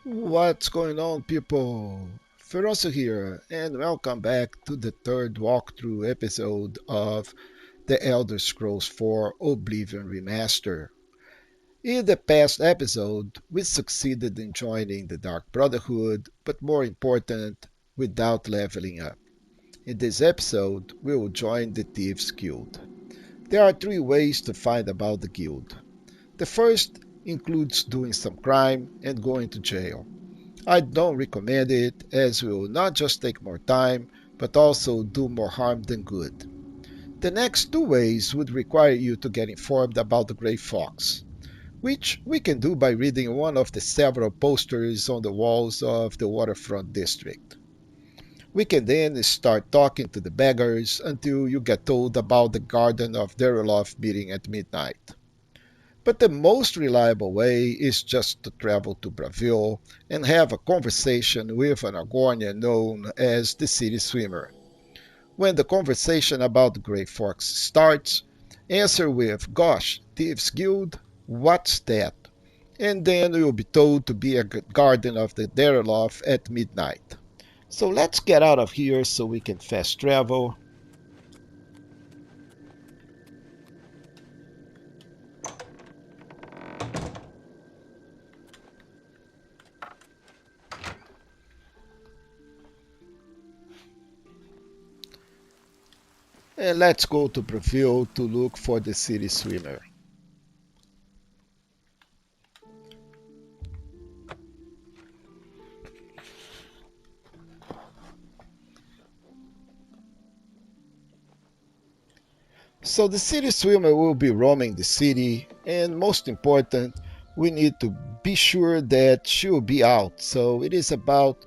What's going on, people? Feroncio here, and welcome back to the third walkthrough episode of The Elder Scrolls 4 Oblivion Remastered. In the past episode, we succeeded in joining the Dark Brotherhood, but more important, without leveling up. In this episode, we will join the Thieves Guild. There are three ways to find about the guild. The first includes doing some crime and going to jail. I don't recommend it, as it will not just take more time, but also do more harm than good. The next two ways would require you to get informed about the Grey Fox, which we can do by reading one of the several posters on the walls of the waterfront district. We can then start talking to the beggars until you get told about the Garden of Dariloth meeting at midnight. But the most reliable way is just to travel to Bravil and have a conversation with an Argonian known as the City Swimmer. When the conversation about the Grey Fox starts, answer with, "Gosh, Thieves Guild? What's that?" And then you'll be told to be at Garden of the Dariloth at midnight. So let's get out of here so we can fast travel. And let's go to Bravil to look for the City Swimmer. So the city swimmer will be roaming the city, and most important, we need to be sure that she will be out. So it is about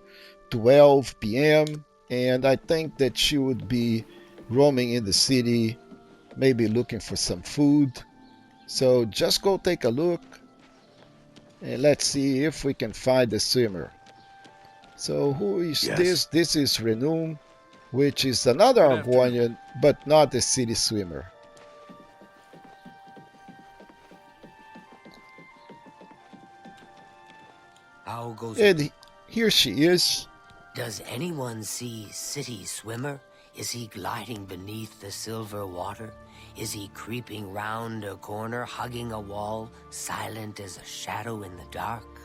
12 p.m., and I think that she would be roaming in the city, maybe looking for some food. So just go take a look, and let's see if we can find the swimmer. So who is Yes. this? This is Renum, which is another Good afternoon. Argonian, but not a city swimmer. How goes it? And here she is. Does anyone see City Swimmer? Is he gliding beneath the silver water? Is he creeping round a corner, hugging a wall, silent as a shadow in the dark?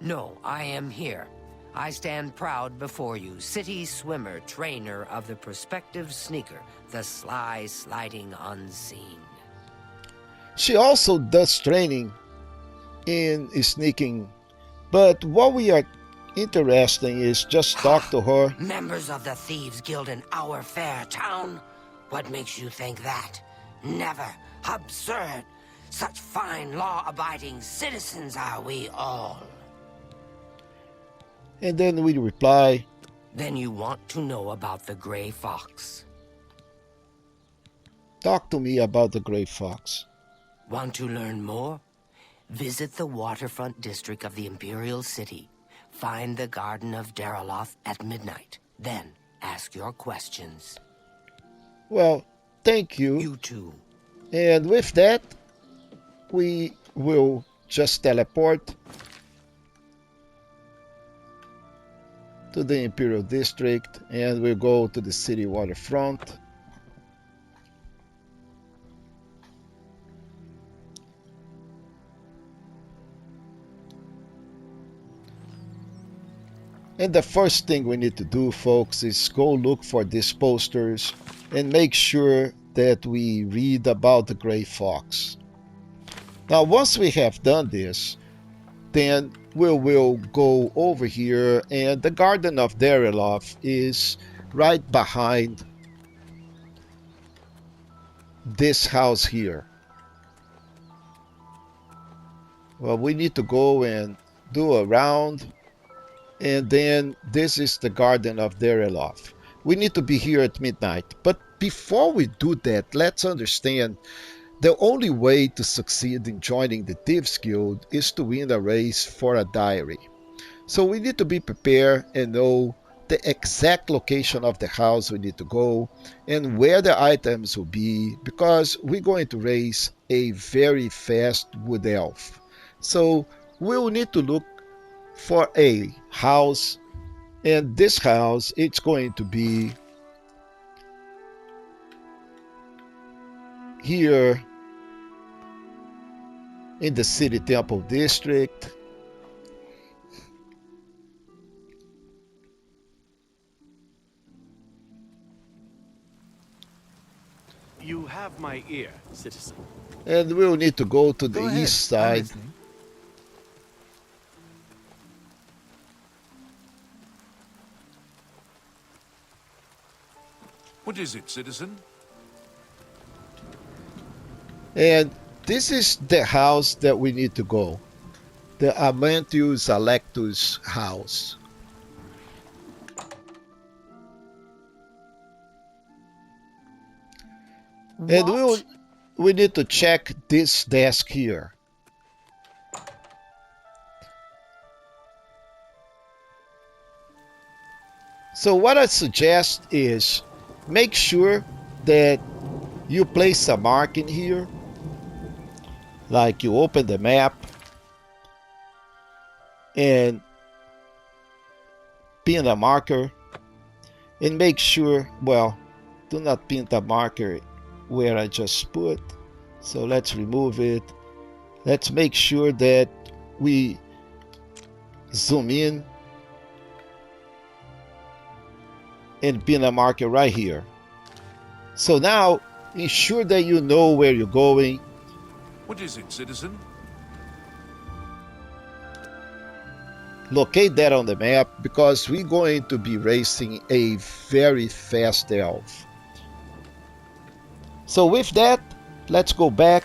No, I am here. I stand proud before you, City Swimmer, trainer of the prospective sneaker, the sly sliding unseen. She also does training in sneaking, but what we are interested in is just talk to her. Members of the Thieves Guild in our fair town? What makes you think that? Never. Absurd. Such fine law-abiding citizens are we all. And then we reply, Then you want to know about the Grey Fox. "Talk to me about the Grey Fox." Want to learn more? Visit the waterfront district of the Imperial City. Find the Garden of Dariloth at midnight. Then ask your questions. Well, thank you. You too. And with that, we will just teleport to the Imperial District and we'll go to the city waterfront. And the first thing we need to do, folks, is go look for these posters and make sure that we read about the Grey Fox. Now, once we have done this, then we will go over here, and the Garden of Dariloth is right behind this house here. Well, we need to go and do a round, and then this is the Garden of Dariloth. We need to be here at midnight, but before we do that, let's understand the only way to succeed in joining the Thieves Guild is to win a race for a diary. So we need to be prepared and know the exact location of the house we need to go and where the items will be, because we're going to race a very fast wood elf. So we'll need to look for a house, and this house it's going to be here in the City Temple district. You have my ear, citizen. And we'll need to go to the Go ahead. east I'm side. listening. What is it, citizen? And this is the house that we need to go. The Amantius Alectus house. And we need to check this desk here. So what I suggest is make sure that you place a mark in here. Like you open the map and pin a marker, and make sure, well, do not pin the marker where I just put. So let's remove it. Let's make sure that we zoom in and pin a marker right here. So now ensure that you know where you're going. What is it, citizen? Locate that on the map because we're going to be racing a very fast elf. So with that, let's go back.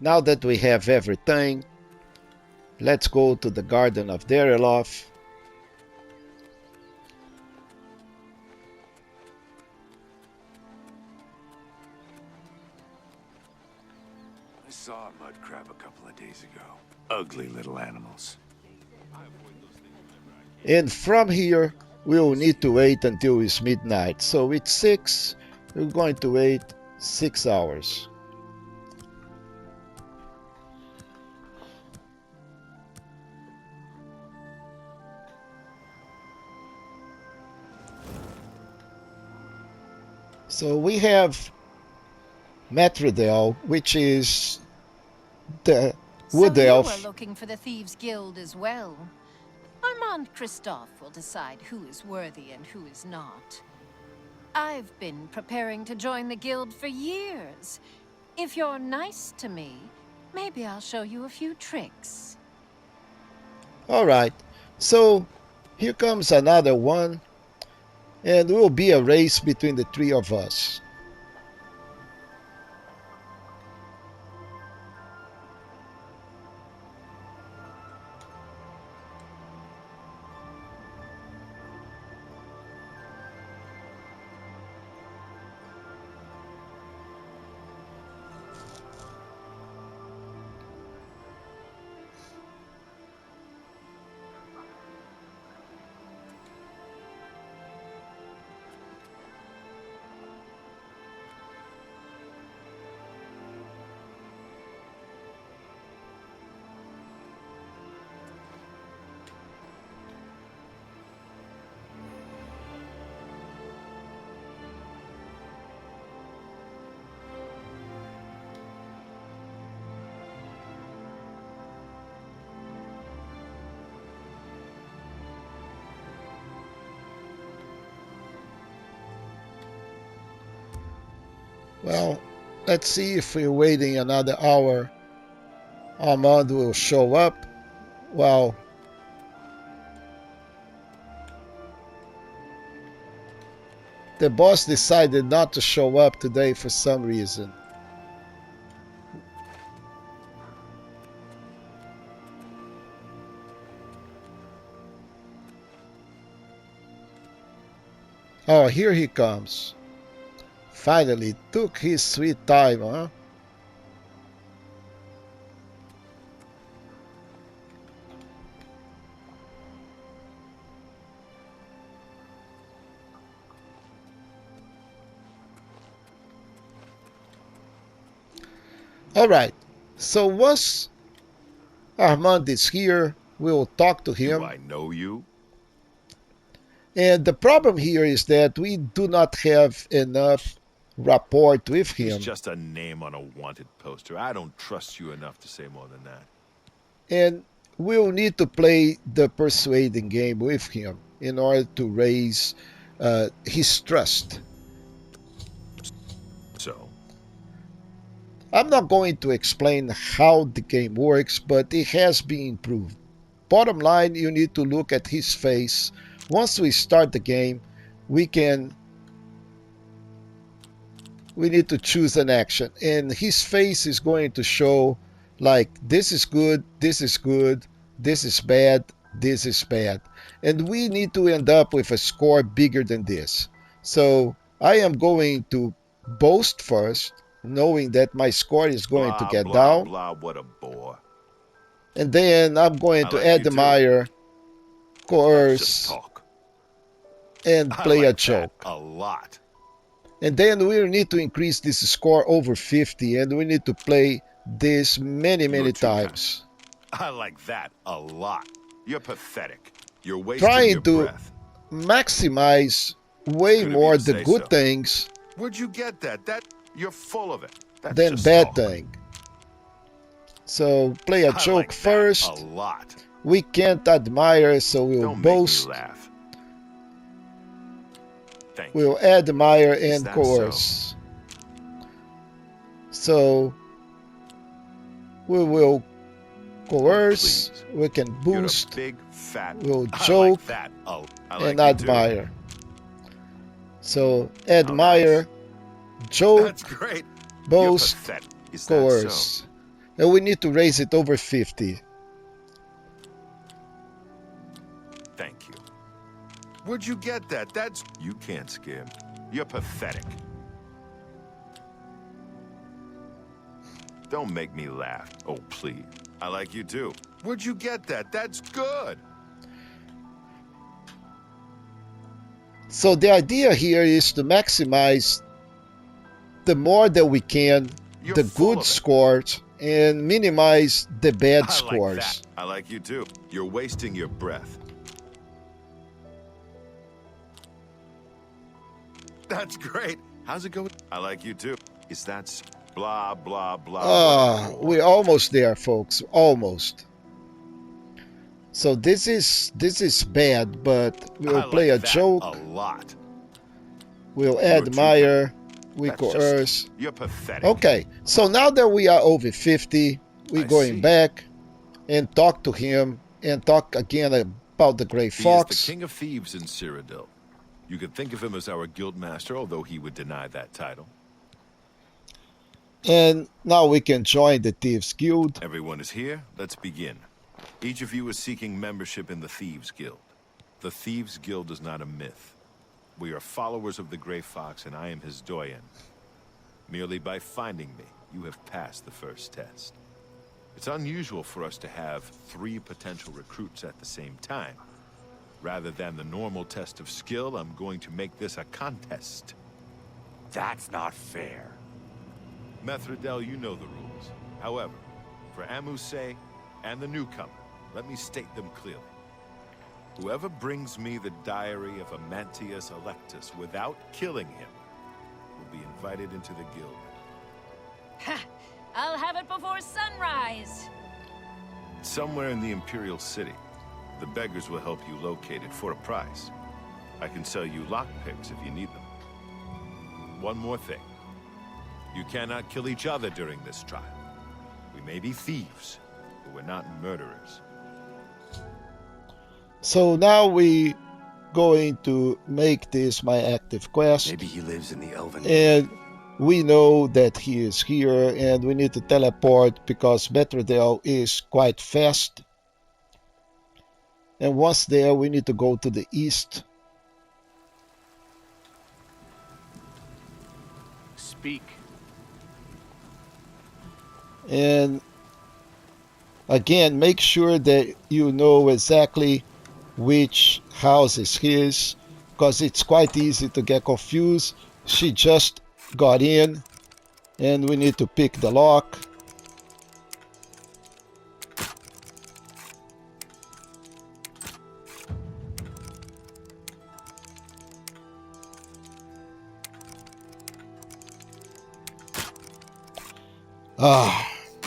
Now that we have everything, let's go to the Garden of Dareloth. I saw a mud crab a couple of days ago. Ugly little animals. And from here, we'll need to wait until it's midnight. So it's 6, we're going to wait 6 hours. So we have Metrodel, which is the wood So you elf. were looking for the Thieves Guild as well. Armand Christophe will decide who is worthy and who is not. I've been preparing to join the guild for years. If you're nice to me, maybe I'll show you a few tricks. Alright, so here comes another one, and it will be a race between the 3 of us. Well, let's see if we're waiting another hour. Armand will show up. Well, the boss decided not to show up today for some reason. Oh, here he comes. Finally, took his sweet time, huh? Alright, so once Armand is here, we'll talk to Do him. I know you? And the problem here is that we do not have enough rapport with He's him. just a name on a wanted poster. I don't trust you enough to say more than that. And we'll need to play the persuading game with him in order to raise his trust. So, I'm not going to explain how the game works, but it has been improved. Bottom line, you need to look at his face. Once we start the game, we need to choose an action, and his face is going to show like this is good, this is good, this is bad, this is bad, and we need to end up with a score bigger than this. So I am going to boast first, knowing that my score is going to blah, get blah, down, blah, what a bore. and then I'm going I to like you admire, Let's just coerce, talk. and I play like a that joke. a lot. And then we need to increase this score over 50, and we need to play this many You're too kind. times. I like that a lot. You're pathetic. You're wasting Trying your to breath. maximize way It's good of more you to the say good so. things Where'd you get that? You're full of it. That's than just bad talk. thing. So play a I joke like that first. a lot. We can't admire, so we'll Don't boast. make me laugh. Thank We'll you. admire Is and that coerce. So we will coerce. please. We can You're a boost big fat. We'll I joke like that. Oh, I and like you too. admire. So admire, joke, That's great. boast, You're pathetic. Is that so? coerce. And we need to raise it over 50. Thank you. Where'd you get that? You can't scare me. You're pathetic. Don't make me laugh. Oh, please. I like you too. Where'd you get that? That's good. So the idea here is to maximize the more that we can, You're the full good of it. scores, and minimize the bad I scores. like that. I like you too. You're wasting your breath. That's great. How's it going? I like you too. Is that blah, blah, blah. We're almost there, folks. Almost. So this is bad, but we'll I play like a that joke. a lot. We'll You're too admire. We That's just- coerce. You're pathetic. Okay, so now that we are over 50, we're I going see. back and talk to him and talk again about the Grey He Fox. is the king of thieves in Cyrodiil. You could think of him as our guild master, although he would deny that title. And now we can join the Thieves Guild. Everyone is here. Let's begin. Each of you is seeking membership in the Thieves Guild. The Thieves Guild is not a myth. We are followers of the Grey Fox, and I am his doyen. Merely by finding me, you have passed the first test. It's unusual for us to have 3 potential recruits at the same time. Rather than the normal test of skill, I'm going to make this a contest. That's not fair. Methridel, you know the rules. However, for Amuse and the newcomer, let me state them clearly. Whoever brings me the diary of Amantius Electus without killing him will be invited into the guild. Ha! I'll have it before sunrise. Somewhere in the Imperial City, the beggars will help you locate it for a price. I can sell you lockpicks if you need them. One more thing. You cannot kill each other during this trial. We may be thieves, but we're not murderers. So now we going to make this my active quest. Maybe he lives in the Elven. And we know that he is here and we need to teleport because Bethesda is quite fast. And once there, we need to go to the east. Speak. And again, make sure that you know exactly which house is his, because it's quite easy to get confused. She just got in and we need to pick the lock.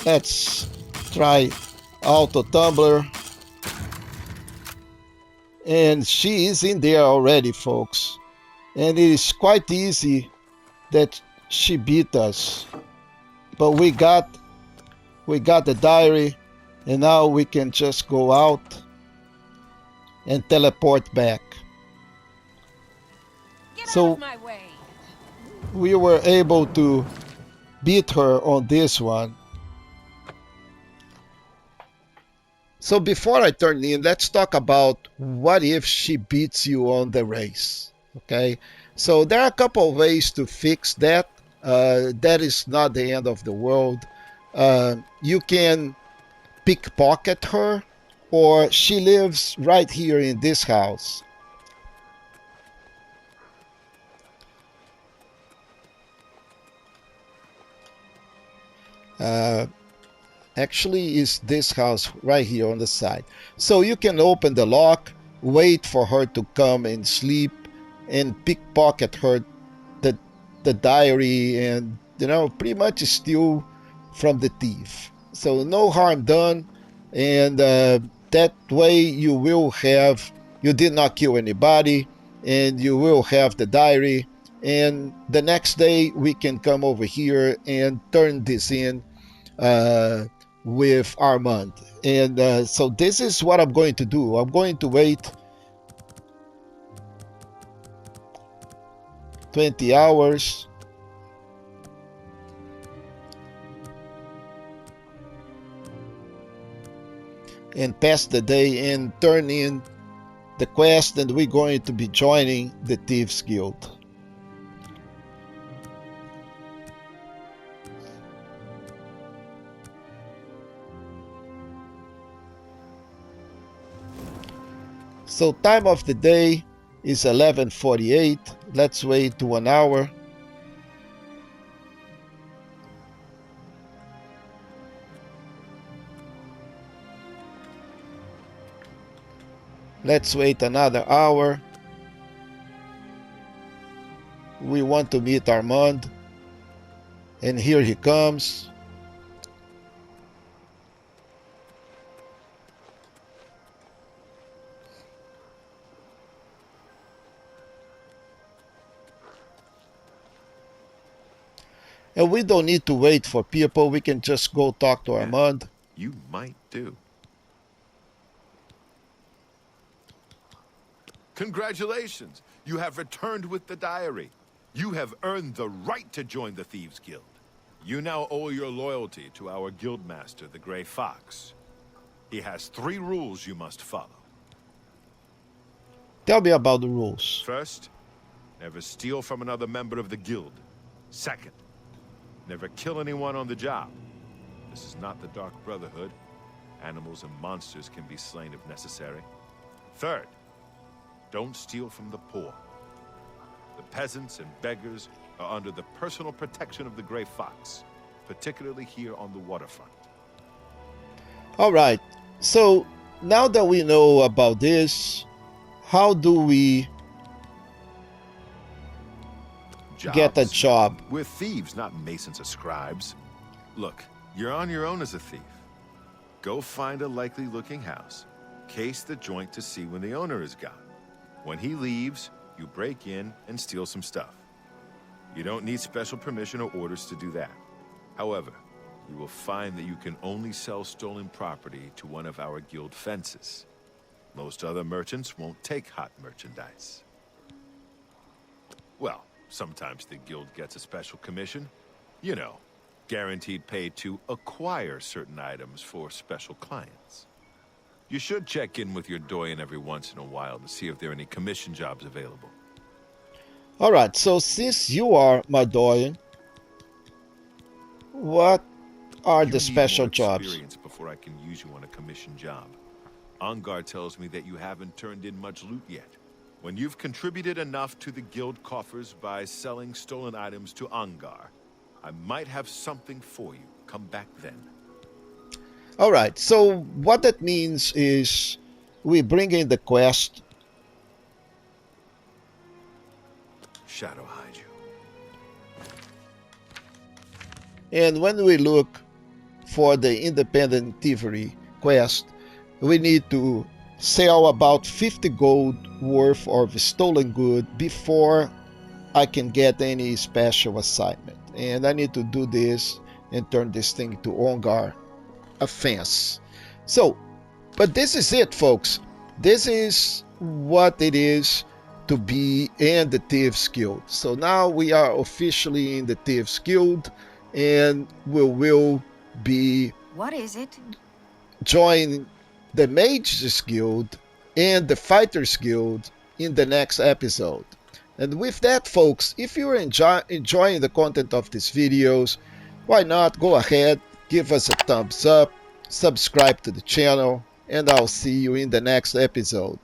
Let's try auto tumbler. And she is in there already, folks. And it is quite easy that she beat us. But we got the diary, and now we can just go out and teleport back. Get So out of my way. we were able to beat her on this one. So before I turn in, let's talk about what if she beats you on the race. Okay, so there are a couple of ways to fix that. That is not the end of the world. You can pickpocket her, or she lives right here in this house. Actually, is this house right here on the side. So you can open the lock, wait for her to come and sleep, and pickpocket her the diary, and pretty much steal from the thief. So no harm done, and that way you did not kill anybody, and you will have the diary. And the next day we can come over here and turn this in with Armand. And so this is what I'm going to do. I'm going to wait 20 hours. And pass the day and turn in the quest, and we're going to be joining the Thieves Guild. So time of the day is 11:48. Let's wait 1 hour. Let's wait another hour. We want to meet Armand. And here he comes. And we don't need to wait for people. We can just go talk to Armand. You might do. Congratulations! You have returned with the diary. You have earned the right to join the Thieves Guild. You now owe your loyalty to our guildmaster, the Grey Fox. He has 3 rules you must follow. Tell me about the rules. First, never steal from another member of the guild. Second, never kill anyone on the job. This is not the Dark Brotherhood. Animals and monsters can be slain if necessary. Third, don't steal from the poor. The peasants and beggars are under the personal protection of the Grey Fox, particularly here on the waterfront. All right. So now that we know about this, how do we get a job? We're thieves, not masons or scribes. Look, you're on your own as a thief. Go find a likely-looking house, case the joint to see when the owner is gone. When he leaves, you break in and steal some stuff. You don't need special permission or orders to do that. However, you will find that you can only sell stolen property to one of our guild fences. Most other merchants won't take hot merchandise. Well, sometimes the guild gets a special commission. You know, guaranteed pay to acquire certain items for special clients. You should check in with your doyen every once in a while to see if there are any commission jobs available. All right, so since you are my doyen, what are the special jobs? Experience before I can use you on a commission job. Angar tells me that you haven't turned in much loot yet. When you've contributed enough to the guild coffers by selling stolen items to Angar, I might have something for you. Come back then. All right, so what that means is we bring in the quest. Shadow hide you. And when we look for the independent thievery quest, we need to sell about 50 gold worth of stolen good before I can get any special assignment. And I need to do this and turn this thing to Ongar offense. So, but this is it, folks. This is what it is to be in the Thieves Guild. So now we are officially in the Thieves Guild, and we will be What is it? joining the Mages Guild and the Fighters Guild in the next episode. And with that, folks, if you're enjoying the content of these videos, why not go ahead, give us a thumbs up, subscribe to the channel, and I'll see you in the next episode.